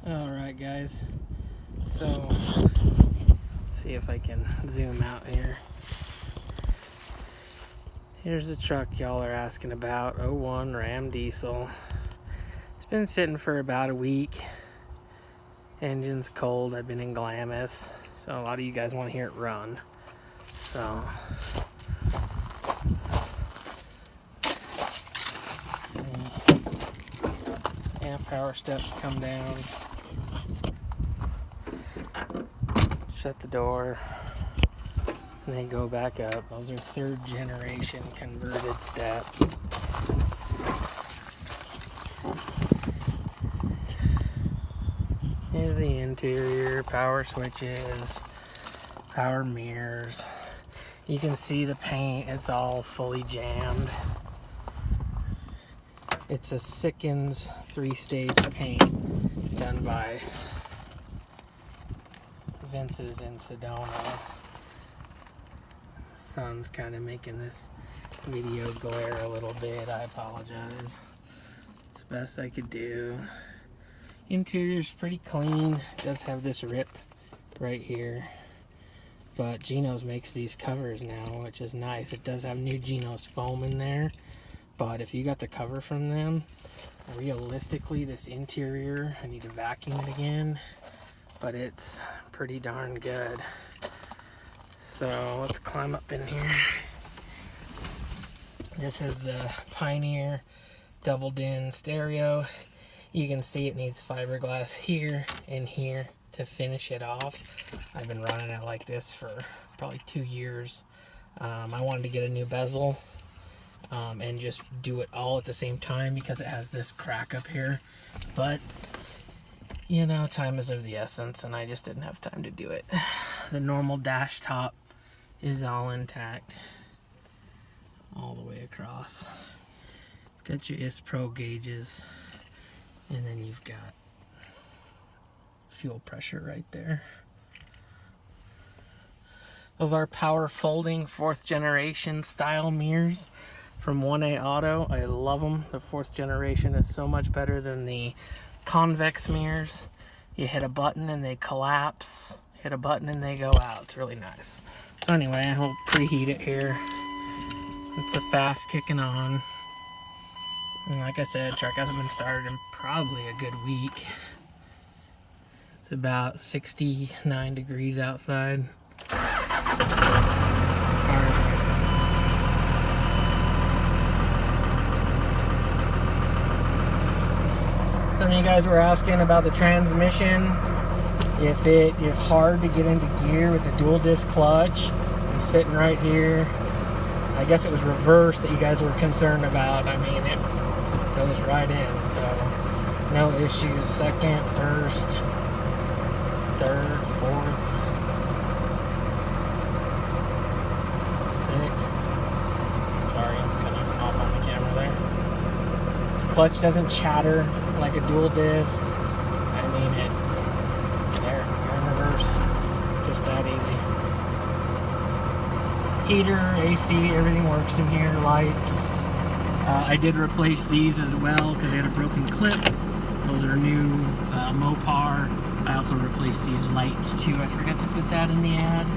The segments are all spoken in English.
Alright guys, so see if I can zoom out here. Here's the truck y'all are asking about, 01 Ram diesel. It's been sitting for about a week. Engine's cold, I've been in Glamis, so a lot of you guys want to hear it run. So amp power steps come down. Shut the door, and they go back up. Those are third generation converted steps. Here's the interior, power switches, power mirrors. You can see the paint, it's all fully jammed. It's a Sikkens 3-stage paint done by Vince's in Sedona. Sun's kind of making this video glare a little bit. I apologize. It's the best I could do. Interior's pretty clean. It does have this rip right here, but Geno's makes these covers now, which is nice. It does have new Geno's foam in there, but if you got the cover from them, realistically this interior, I need to vacuum it again, but it's pretty darn good. So let's climb up in here. This is the Pioneer double din stereo. You can see it needs fiberglass here and here to finish it off. I've been running it like this for probably 2 years. I wanted to get a new bezel and just do it all at the same time because it has this crack up here. But you know, time is of the essence, and I just didn't have time to do it. The normal dash top is all intact all the way across. Got your ISPRO gauges, and then you've got fuel pressure right there. Those are power folding 4th generation style mirrors from 1A Auto. I love them. The 4th generation is so much better than the convex mirrors. You hit a button and they collapse, hit a button and they go out. It's really nice. So anyway, I'll preheat it here. It's a fast kicking on. And like I said, truck hasn't been started in probably a good week. It's about 69 degrees outside. Some of you guys were asking about the transmission. If it is hard to get into gear with the dual disc clutch, I'm sitting right here. I guess it was reversed that you guys were concerned about. I mean, it goes right in, so no issues. Second, first, third, fourth, sixth. Sorry, I was kind of off on the camera there. Clutch doesn't chatter like a dual disc. I mean, there, you're in reverse. Just that easy. Heater, AC, everything works in here. Lights. I did replace these as well because they had a broken clip. Those are new Mopar. I also replaced these lights too. I forgot to put that in the ad.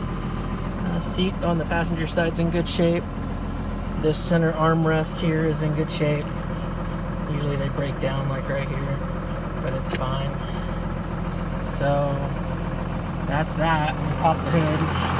Seat on the passenger side's in good shape. This center armrest here is in good shape. Usually they break down like right here, but it's fine. So that's that. Let me pop the hood.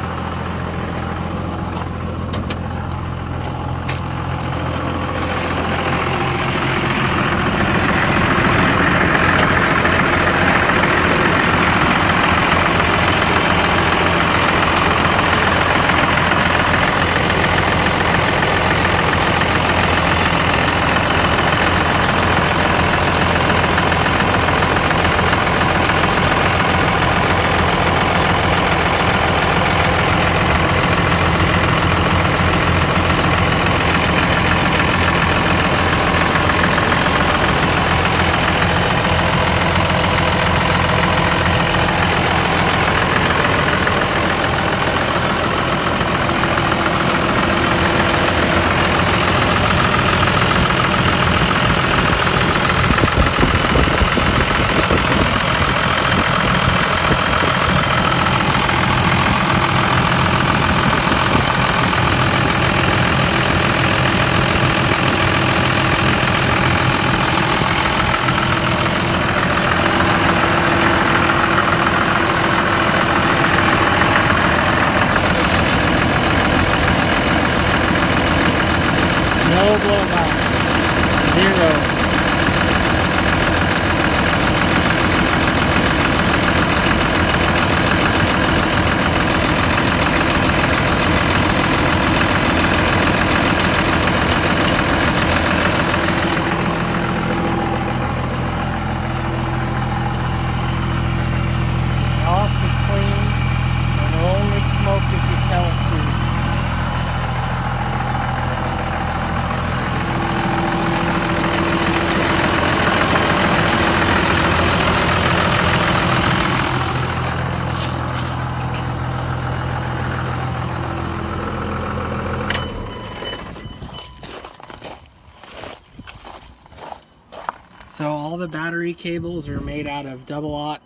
the battery cables are made out of double-aught,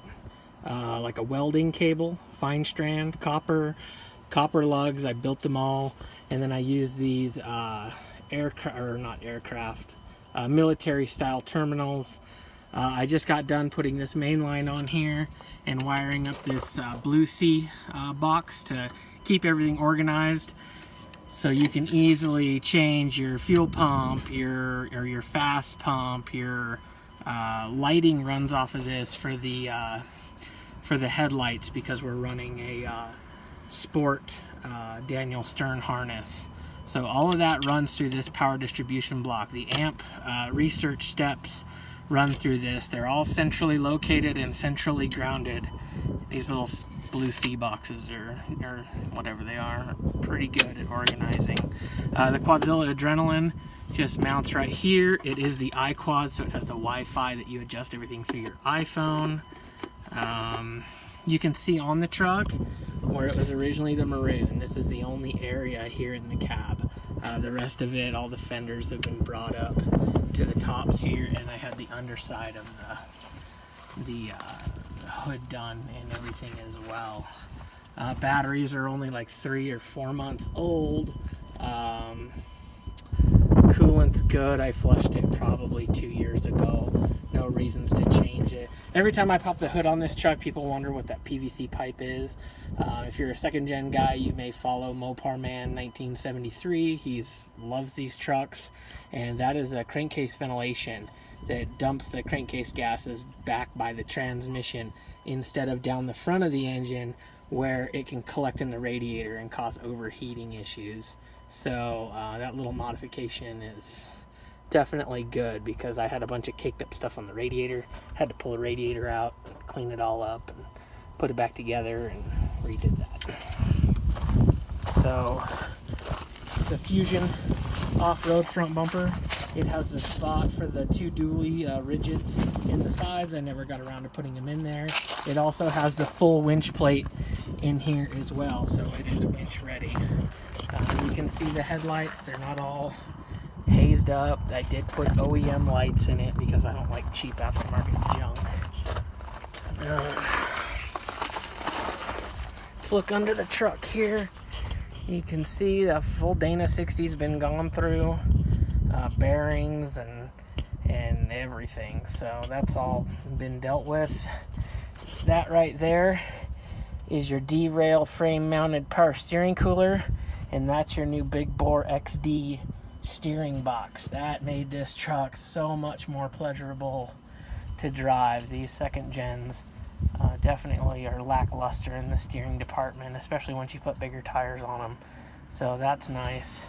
like a welding cable, fine strand, copper lugs. I built them all, and then I use these military style terminals. I just got done putting this main line on here and wiring up this Blue Sea box to keep everything organized. So you can easily change your fuel pump, your fast pump, your lighting runs off of this for the headlights, because we're running a sport Daniel Stern harness. So all of that runs through this power distribution block. The amp research steps run through this. They're all centrally located and centrally grounded. These little Blue Sea boxes or whatever they are pretty good at organizing. The Quadzilla Adrenaline just mounts right here. It is the iQuad, so it has the Wi-Fi that you adjust everything through your iPhone. You can see on the truck where it was originally the maroon. This is the only area here in the cab. The rest of it, all the fenders have been brought up to the tops here, and I had the underside of the hood done and everything as well. Batteries are only like 3 or 4 months old. Coolant's good. I flushed it probably 2 years ago. No reasons to change it. Every time I pop the hood on this truck, people wonder what that PVC pipe is. If you're a second gen guy, you may follow Mopar Man 1973. He loves these trucks, and that is a crankcase ventilation that dumps the crankcase gases back by the transmission instead of down the front of the engine, where it can collect in the radiator and cause overheating issues. So that little modification is definitely good, because I had a bunch of caked up stuff on the radiator. Had to pull the radiator out, clean it all up, and put it back together, and redid that. So the Fusion off-road front bumper, it has the spot for the 2 dually rigids in the sides. I never got around to putting them in there. It also has the full winch plate in here as well, so it is winch ready. You can see the headlights, they're not all hazed up. I did put OEM lights in it because I don't like cheap aftermarket junk. Let's look under the truck here. You can see the full Dana 60's been gone through, bearings and everything. So that's all been dealt with. That right there is your D-rail frame mounted power steering cooler, and that's your new Big Bore XD steering box. That made this truck so much more pleasurable to drive. These second gens definitely are lackluster in the steering department, especially once you put bigger tires on them. So that's nice.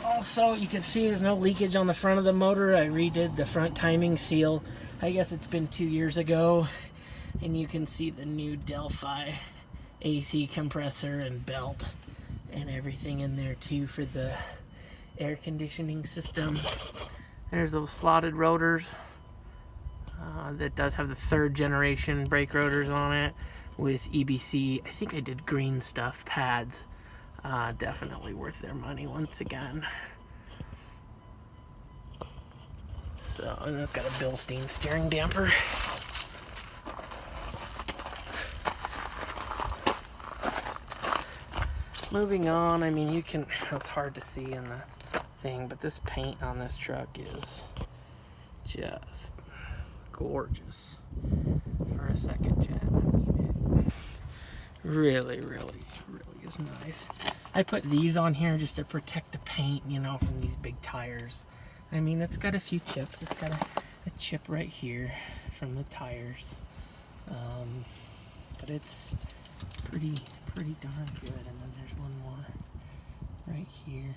Also, you can see there's no leakage on the front of the motor. I redid the front timing seal. I guess it's been 2 years ago. And you can see the new Delphi AC compressor and belt and everything in there too for the air conditioning system. There's those slotted rotors. That does have the 3rd generation brake rotors on it with EBC. I think I did green stuff pads. Definitely worth their money once again. So, and that's got a Bilstein steering damper. Moving on, I mean, you can, it's hard to see in the thing, but this paint on this truck is just gorgeous for a second gen. I mean, it really is nice. I put these on here just to protect the paint, you know, from these big tires. I mean, it's got a few chips. It's got a chip right here from the tires. But it's pretty darn good. And then there's one more right here.